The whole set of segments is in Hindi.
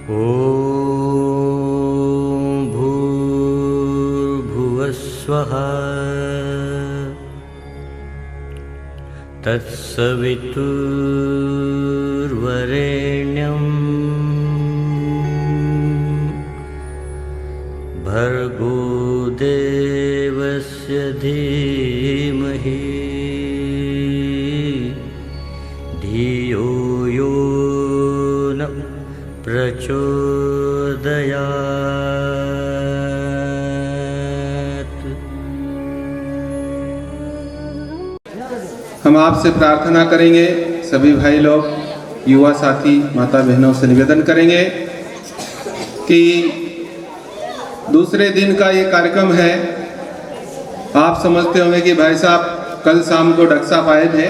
ॐ भूर्भुवस्वः तत्सवितुर्वरेण्यं भर्गो देवस्य धीमहि धियो यो न प्रचोदयात्। हम आपसे प्रार्थना करेंगे, सभी भाई लोग, युवा साथी, माता बहनों से निवेदन करेंगे कि दूसरे दिन का ये कार्यक्रम है। आप समझते होंगे कि भाई साहब कल शाम को डक्साप आए थे,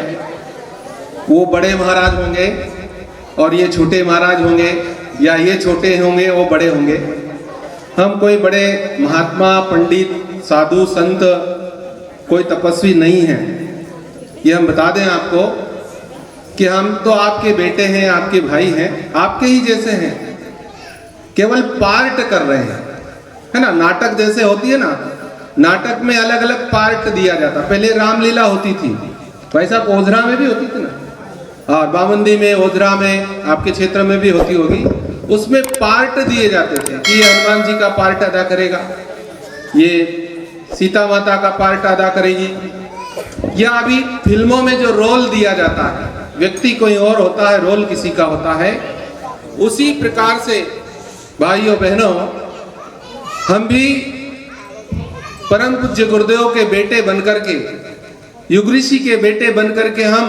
वो बड़े महाराज होंगे और ये छोटे महाराज होंगे, या ये छोटे होंगे वो बड़े होंगे। हम कोई बड़े महात्मा, पंडित, साधु, संत, कोई तपस्वी नहीं हैं। ये हम बता दें आपको कि हम तो आपके बेटे हैं, आपके भाई हैं, आपके ही जैसे हैं, केवल पार्ट कर रहे हैं, है ना। नाटक जैसे होती है ना, नाटक में अलग अलग पार्ट दिया जाता। पहले रामलीला होती थी, वैसा ओझरा में भी होती थी ना, और बामंदी में, ओझरा में, आपके क्षेत्र में भी होती होगी। उसमें पार्ट दिए जाते थे कि ये हनुमान जी का पार्ट अदा करेगा, ये सीता माता का पार्ट अदा करेगी, या अभी फिल्मों में जो रोल दिया जाता है, व्यक्ति कोई और होता है, रोल किसी का होता है। उसी प्रकार से भाइयों बहनों, हम भी परम पूज्य गुरुदेव के बेटे बनकर के, युग ऋषि के बेटे बनकर के हम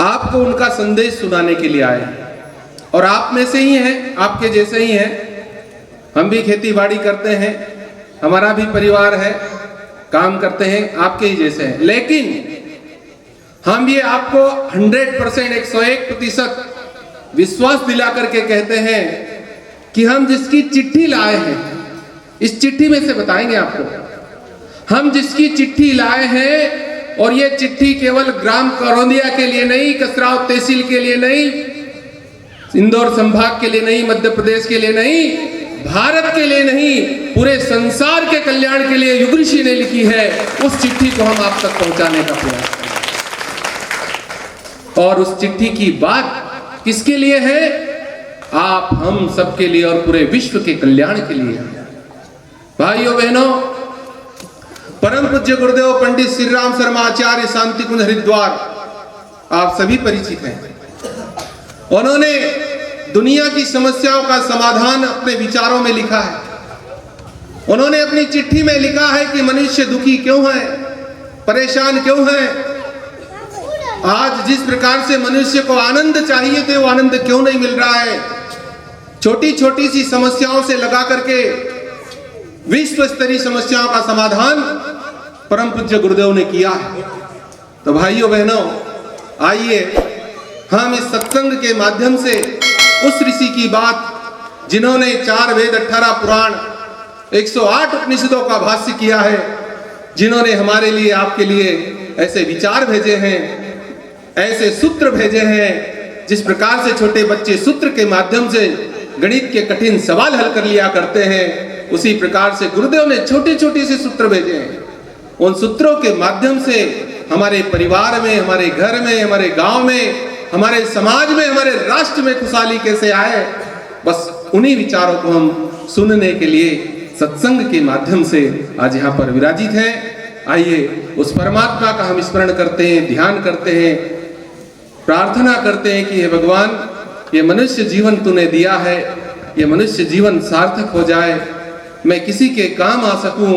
आपको उनका संदेश सुनाने के लिए आए। और आप में से ही हैं, आपके जैसे ही हैं। हम भी खेती बाड़ी करते हैं, हमारा भी परिवार है, काम करते हैं, आपके ही जैसे हैं। लेकिन हम ये आपको 100%, 101% विश्वास दिला करके कहते हैं कि हम जिसकी चिट्ठी लाए हैं, इस चिट्ठी में से बताएंगे आपको, हम जिसकी चिट्ठी लाए हैं, और ये चिट्ठी केवल ग्राम करौंदिया के लिए नहीं, कसराव तहसील के लिए नहीं, इंदौर संभाग के लिए नहीं, मध्य प्रदेश के लिए नहीं, भारत के लिए नहीं, पूरे संसार के कल्याण के लिए युग ऋषि ने लिखी है। उस चिट्ठी को हम आप तक पहुंचाने का प्रयास करें। और उस चिट्ठी की बात किसके लिए है? आप हम सबके लिए और पूरे विश्व के कल्याण के लिए। भाइयों बहनों, परम पूज्य गुरुदेव पंडित श्री राम शर्मा आचार्य शांति कुंज हरिद्वार आप सभी परिचित हैं। उन्होंने दुनिया की समस्याओं का समाधान अपने विचारों में लिखा है। उन्होंने अपनी चिट्ठी में लिखा है कि मनुष्य दुखी क्यों है, परेशान क्यों है, आज जिस प्रकार से मनुष्य को आनंद चाहिए थे वो आनंद क्यों नहीं मिल रहा है। छोटी छोटी सी समस्याओं से लगा करके विश्व स्तरीय समस्याओं का समाधान परम पूज्य गुरुदेव ने किया है। तो भाइयों बहनों, आइए हम इस सत्संग के माध्यम से उस ऋषि की बात, जिन्होंने 4 वेद, 18 पुराण, 108 उपनिषदों का भाष्य किया है, जिन्होंने हमारे लिए, आपके लिए ऐसे विचार भेजे हैं, ऐसे सूत्र भेजे हैं, जिस प्रकार से छोटे बच्चे सूत्र के माध्यम से गणित के कठिन सवाल हल कर लिया करते हैं, उसी प्रकार से गुरुदेव ने छोटे छोटे से सूत्र भेजे हैं। उन सूत्रों के माध्यम से हमारे परिवार में, हमारे घर में, हमारे गांव में, हमारे समाज में, हमारे राष्ट्र में खुशहाली कैसे आए, बस उन्हीं विचारों को हम सुनने के लिए सत्संग के माध्यम से आज यहाँ पर विराजित हैं। आइए उस परमात्मा का हम स्मरण करते हैं, ध्यान करते हैं, प्रार्थना करते हैं कि हे भगवान, ये मनुष्य जीवन तूने दिया है, ये मनुष्य जीवन सार्थक हो जाए, मैं किसी के काम आ सकूं,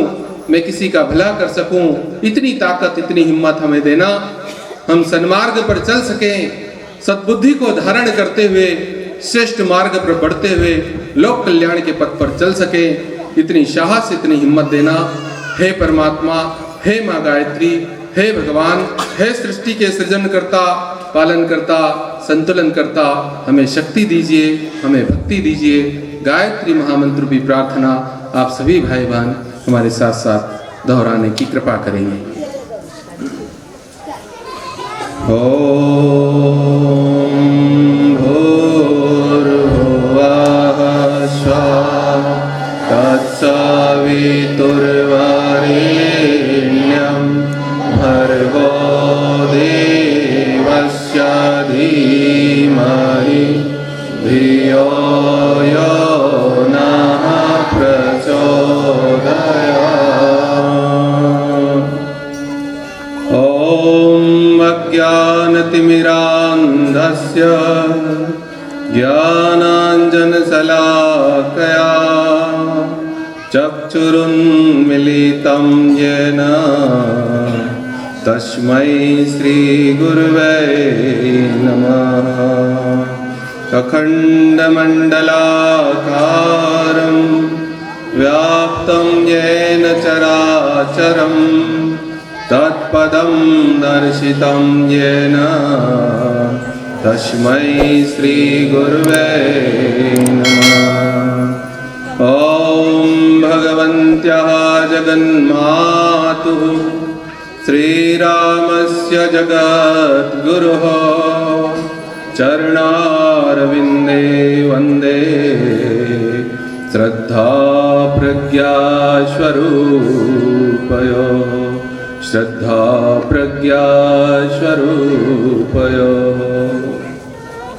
मैं किसी का भला कर सकूं, इतनी ताकत, इतनी हिम्मत हमें देना। हम सन्मार्ग पर चल सकें, सद्बुद्धि को धारण करते हुए श्रेष्ठ मार्ग पर बढ़ते हुए लोक कल्याण के पथ पर चल सके, इतनी साहस, इतनी हिम्मत देना। हे परमात्मा, हे माँ गायत्री, हे भगवान, हे सृष्टि के सृजन करता, पालन करता, संतुलन करता, हमें शक्ति दीजिए, हमें भक्ति दीजिए। गायत्री महामंत्र की प्रार्थना आप सभी भाई बहन हमारे साथ साथ दोहराने की कृपा करेंगे। ओम भूर्भुवः धीमहि धियो यो नः प्रचोदयात्। ॐ अज्ञानतिमिरान्धस्य ज्ञानाञ्जनशलाकया चक्षुरुन्मीलितं येन तस्मै श्रीगुरुवे नमः। अखण्डमण्डलाकारं व्याप्तं येन चराचरं तत्पदं दर्शितं येन तस्मै श्रीगुरुवे नमः। ॐ भगवन्त्याः जगन्मातुः श्रीरामस्य जगद्गुरोः चरणारविन्दे वन्दे श्रद्धा प्रज्ञास्वरूपयोः श्रद्धा प्रज्ञास्वरूपयोः।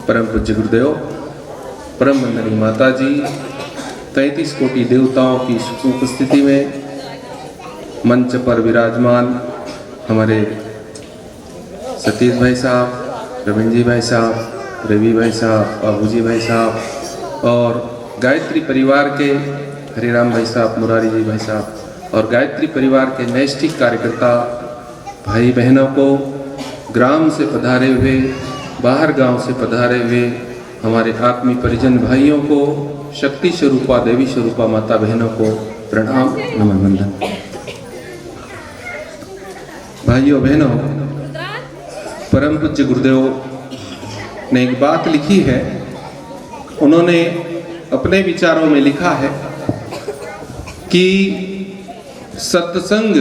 परम पूज्य गुरुदेव, परम वंदनीय माता जी, 33 कोटि देवताओं की उपस्थिति में मंच पर विराजमान हमारे सतीश भाई साहब, रविंद्र जी भाई साहब, रवि भाई साहब, बाबूजी भाई साहब और गायत्री परिवार के हरिराम भाई साहब, मुरारी जी भाई साहब और गायत्री परिवार के नैष्ठिक कार्यकर्ता भाई बहनों को, ग्राम से पधारे हुए, बाहर गांव से पधारे हुए हमारे आत्मीय परिजन भाइयों को, शक्ति स्वरूपा देवी स्वरूपा माता बहनों को प्रणाम नमन वंदन। भाइयों बहनों, परम पूज्य गुरुदेव ने एक बात लिखी है। उन्होंने अपने विचारों में लिखा है कि सत्संग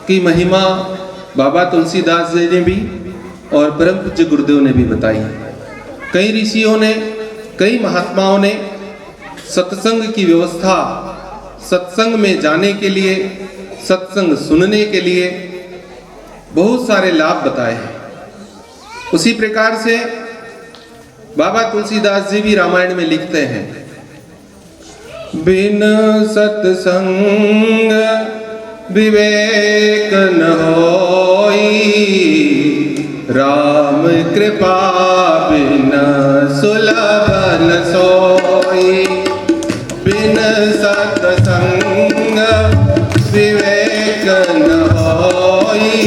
की महिमा बाबा तुलसीदास जी ने भी और परम पूज्य गुरुदेव ने भी बताई है। कई ऋषियों ने, कई महात्माओं ने सत्संग की व्यवस्था, सत्संग में जाने के लिए, सत्संग सुनने के लिए बहुत सारे लाभ बताए हैं। उसी प्रकार से बाबा तुलसीदास जी भी रामायण में लिखते हैं, बिन सत्संग विवेक न होई, राम कृपा बिन सुलभ न सोई। बिन सत्संग विवेक न होई,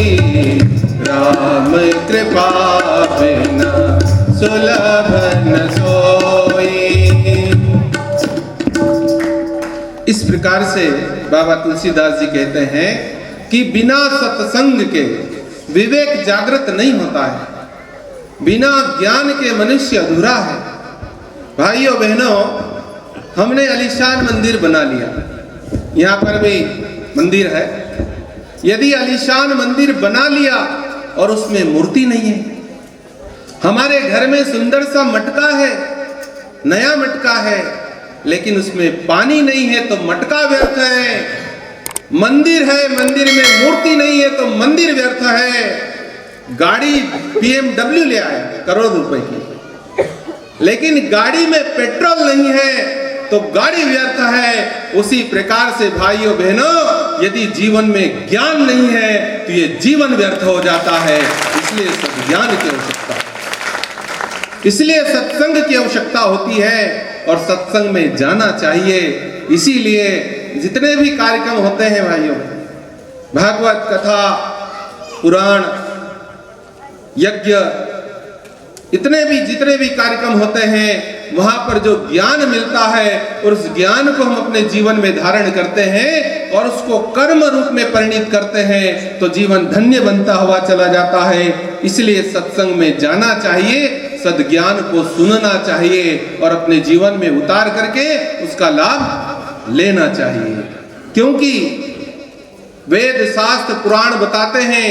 राम कृपा बिन सुलभ न सोई। इस प्रकार से बाबा तुलसीदास जी कहते हैं कि बिना सत्संग के विवेक जागृत नहीं होता है, बिना ज्ञान के मनुष्य अधूरा है। भाइयों बहनों, हमने आलीशान मंदिर बना लिया, यहाँ पर भी मंदिर है। यदि आलीशान मंदिर बना लिया और उसमें मूर्ति नहीं है, हमारे घर में सुंदर सा मटका है, नया मटका है, लेकिन उसमें पानी नहीं है तो मटका व्यर्थ है। मंदिर है, मंदिर में मूर्ति नहीं है तो मंदिर व्यर्थ है। गाड़ी BMW ले आए करोड़ रुपए की, लेकिन गाड़ी में पेट्रोल नहीं है तो गाड़ी व्यर्थ है। उसी प्रकार से भाइयों बहनों, यदि जीवन में ज्ञान नहीं है तो ये जीवन व्यर्थ हो जाता है। इसलिए सद्ज्ञान की आवश्यकता, इसलिए सत्संग की आवश्यकता होती है और सत्संग में जाना चाहिए। इसीलिए जितने भी कार्यक्रम होते हैं भाइयों, भागवत कथा, पुराण, यज्ञ, जितने भी कार्यक्रम होते हैं, वहां पर जो ज्ञान मिलता है और उस ज्ञान को हम अपने जीवन में धारण करते हैं और उसको कर्म रूप में परिणित करते हैं तो जीवन धन्य बनता हुआ चला जाता है। इसलिए सत्संग में जाना चाहिए, सद्ज्ञान को सुनना चाहिए और अपने जीवन में उतार करके उसका लाभ लेना चाहिए। क्योंकि वेद शास्त्र पुराण बताते हैं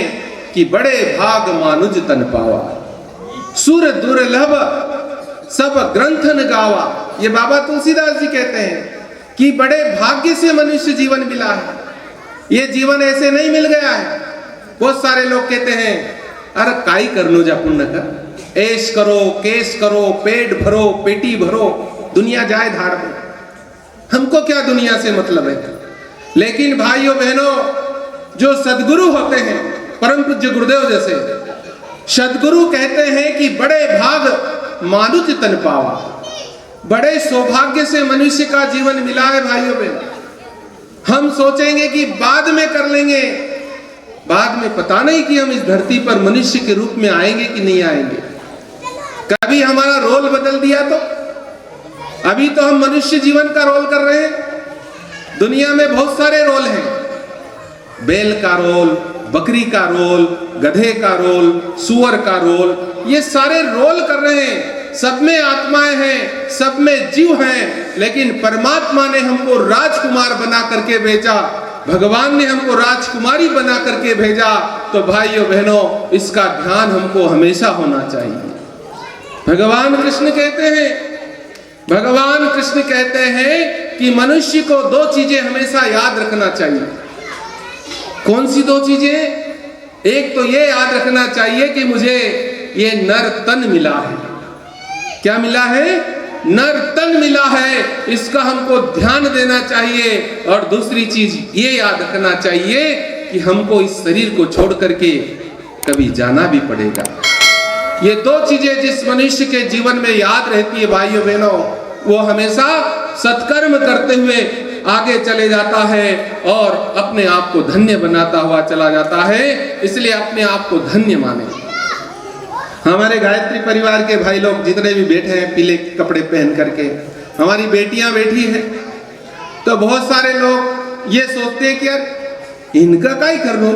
कि बड़े भाग मानुज तन पावा, सुर दुर्लभ सब ग्रंथन गावा। ये बाबा तुलसीदास जी कहते हैं कि बड़े भाग्य से मनुष्य जीवन मिला है, ये जीवन ऐसे नहीं मिल गया है। बहुत सारे लोग कहते हैं अरे काई करनो जा पुण्य का, ऐश करो, केस करो, पेट भरो, पेटी भरो, दुनिया जाए धाड़ में, हमको क्या दुनिया से मतलब है। लेकिन भाइयों बहनों, जो सदगुरु होते हैं, परम पूज्य गुरुदेव जैसे सदगुरु कहते हैं कि बड़े भाग मानुष तन पावा, बड़े सौभाग्य से मनुष्य का जीवन मिला है। भाइयों बहनों, हम सोचेंगे कि बाद में कर लेंगे, बाद में पता नहीं कि हम इस धरती पर मनुष्य के रूप में आएंगे कि नहीं आएंगे। कभी हमारा रोल बदल दिया तो, अभी तो हम मनुष्य जीवन का रोल कर रहे हैं। दुनिया में बहुत सारे रोल हैं, बैल का रोल, बकरी का रोल, गधे का रोल, सुअर का रोल, ये सारे रोल कर रहे हैं। सब में आत्माएं हैं, सब में जीव हैं, लेकिन परमात्मा ने हमको राजकुमार बना करके भेजा, भगवान ने हमको राजकुमारी बना करके भेजा। तो भाइयों बहनों, इसका ध्यान हमको हमेशा होना चाहिए। भगवान कृष्ण कहते हैं कि मनुष्य को दो चीजें हमेशा याद रखना चाहिए। कौन सी दो चीजें? एक तो ये याद रखना चाहिए कि मुझे ये नर तन मिला है। क्या मिला है? नर तन मिला है, इसका हमको ध्यान देना चाहिए। और दूसरी चीज ये याद रखना चाहिए कि हमको इस शरीर को छोड़ करके कभी जाना भी पड़ेगा। ये दो चीजें जिस मनुष्य के जीवन में याद रहती है भाइयों बहनों, वो हमेशा सत्कर्म करते हुए आगे चले जाता है और अपने आप को धन्य बनाता हुआ चला जाता है। इसलिए अपने आप को धन्य माने। हमारे गायत्री परिवार के भाई लोग जितने भी बैठे हैं पीले कपड़े पहन करके, हमारी बेटियां बैठी हैं, तो बहुत सारे लोग ये सोचते हैं कि यार इनका क्या ही कर लो,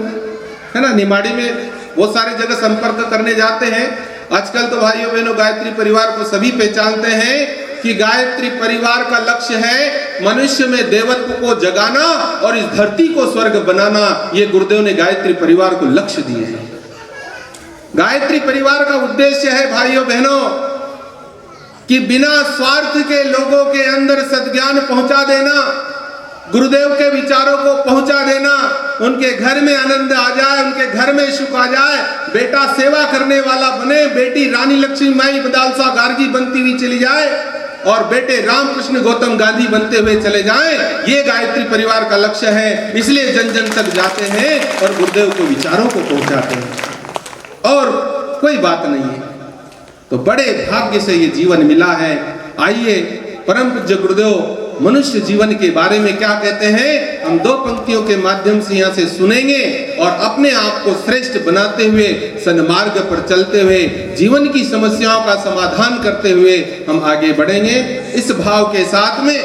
है ना। निमाड़ी में बहुत सारी जगह संपर्क करने जाते हैं। आजकल तो भाइयों बहनों गायत्री परिवार को सभी पहचानते हैं कि गायत्री परिवार का लक्ष्य है मनुष्य में देवत्व को जगाना और इस धरती को स्वर्ग बनाना। ये गुरुदेव ने गायत्री परिवार को लक्ष्य दिए हैं। गायत्री परिवार का उद्देश्य है भाइयों बहनों कि बिना स्वार्थ के लोगों के अंदर सद्ज्ञान पहुंचा देना, गुरुदेव के विचारों को पहुंचा देना, उनके घर में आनंद आ जाए, उनके घर में सुख आ जाए, बेटा सेवा करने वाला बने, बेटी रानी लक्ष्मीबाई बदालसा गार्गी बनती हुई चली जाए और बेटे रामकृष्ण गौतम गांधी बनते हुए चले जाएं। ये गायत्री परिवार का लक्ष्य है। इसलिए जन जन तक जाते हैं और गुरुदेव के विचारों को पहुंचाते हैं, और कोई बात नहीं है। तो बड़े भाग्य से ये जीवन मिला है। आइए परम पूज्य गुरुदेव मनुष्य जीवन के बारे में क्या कहते हैं, हम दो पंक्तियों के माध्यम से यहाँ से सुनेंगे और अपने आप को श्रेष्ठ बनाते हुए, सन्मार्ग पर चलते हुए, जीवन की समस्याओं का समाधान करते हुए हम आगे बढ़ेंगे। इस भाव के साथ में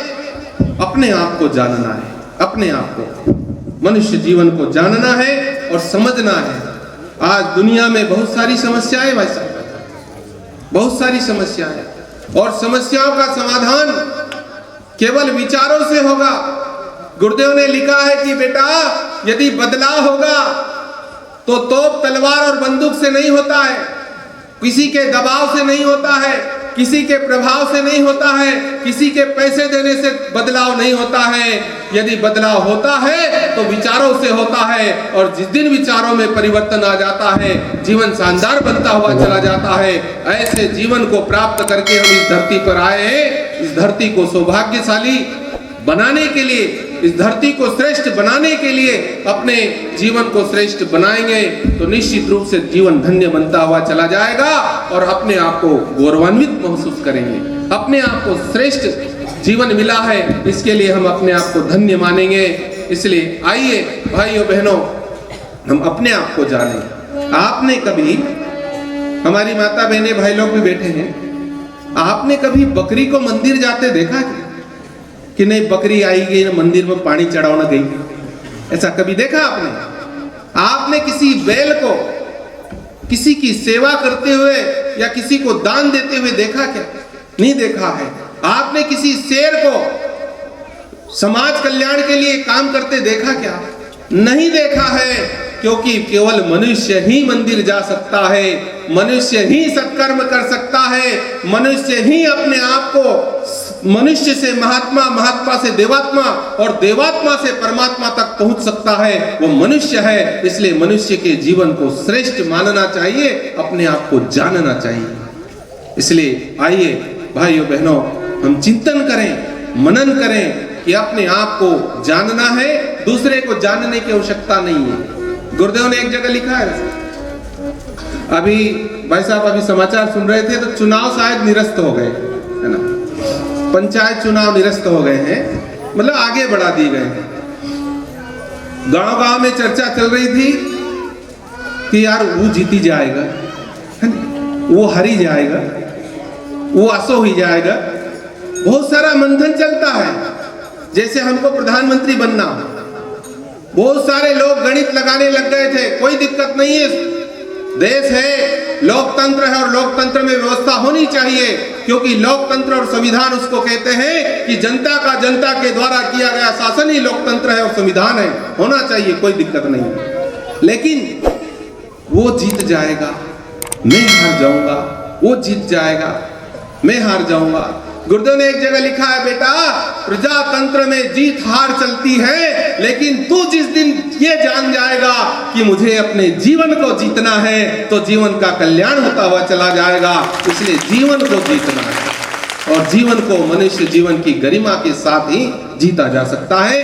अपने आप को जानना है, अपने आप को मनुष्य जीवन को जानना है और समझना है। आज दुनिया में बहुत सारी समस्याएं भाई साहब, बहुत सारी समस्याएं, और समस्याओं का समाधान केवल विचारों से होगा। गुरुदेव ने लिखा है कि बेटा यदि बदलाव होगा तो तोप तलवार और बंदूक से नहीं होता है, किसी के दबाव से नहीं होता है, किसी के प्रभाव से नहीं होता है, किसी के पैसे देने से बदलाव नहीं होता है। यदि बदलाव होता है तो विचारों से होता है, और जिस दिन विचारों में परिवर्तन आ जाता है जीवन शानदार बनता हुआ चला जाता है। ऐसे जीवन को प्राप्त करके हम इस धरती पर आए हैं। इस धरती को सौभाग्यशाली बनाने के लिए, इस धरती को श्रेष्ठ बनाने के लिए अपने जीवन को श्रेष्ठ बनाएंगे तो निश्चित रूप से जीवन धन्य बनता हुआ चला जाएगा और अपने आप को गौरवान्वित महसूस करेंगे। अपने आप को श्रेष्ठ जीवन मिला है, इसके लिए हम अपने आप को धन्य मानेंगे। इसलिए आइए भाइयों बहनों, हम अपने आप को जानें। आपने कभी, हमारी माता बहने भाई लोग भी बैठे हैं, आपने कभी बकरी को मंदिर जाते देखा कि नहीं? बकरी आई गई ना मंदिर में पानी चढ़ाना गई, ऐसा कभी देखा आपने? आपने किसी बैल को किसी की सेवा करते हुए या किसी को दान देते हुए देखा क्या? नहीं देखा है। आपने किसी शेर को समाज कल्याण के लिए काम करते देखा क्या? नहीं देखा है। क्योंकि केवल मनुष्य ही मंदिर जा सकता है, मनुष्य ही सत्कर्म कर सकता है, मनुष्य ही अपने आप को मनुष्य से महात्मा, महात्मा से देवात्मा और देवात्मा से परमात्मा तक पहुंच सकता है। वो मनुष्य है। इसलिए मनुष्य के जीवन को श्रेष्ठ मानना चाहिए, अपने आप को जानना चाहिए। इसलिए आइए भाइयों बहनों, हम चिंतन करें, मनन करें कि अपने आप को जानना है, दूसरे को जानने की आवश्यकता नहीं है। गुरुदेव ने एक जगह लिखा है, अभी भाई साहब अभी समाचार सुन रहे थे तो चुनाव शायद निरस्त हो गए, है ना, पंचायत चुनाव निरस्त हो गए हैं, मतलब आगे बढ़ा दिए गए हैं। गांव गांव में चर्चा चल रही थी कि यार वो जीती जाएगा, है ना, वो हारी जाएगा, वो असो ही जाएगा, बहुत सारा मंथन चलता है। जैसे हमको प्रधानमंत्री बनना, बहुत सारे लोग गणित लगाने लग गए थे, कोई दिक्कत नहीं है, देश है, लोकतंत्र है और लोकतंत्र में व्यवस्था होनी चाहिए, क्योंकि लोकतंत्र और संविधान उसको कहते हैं कि जनता का जनता के द्वारा किया गया शासन ही लोकतंत्र है और संविधान है, होना चाहिए, कोई दिक्कत नहीं। लेकिन वो जीत जाएगा, मैं हार जाऊंगा, वो जीत जाएगा, मैं हार जाऊंगा। गुरुदेव ने एक जगह लिखा है, बेटा प्रजातंत्र में जीत हार चलती है, लेकिन तू जिस दिन ये जान जाएगा कि मुझे अपने जीवन को जीतना है तो जीवन का कल्याण होता हुआ चला जाएगा। इसलिए जीवन को जीतना है और जीवन को मनुष्य जीवन की गरिमा के साथ ही जीता जा सकता है।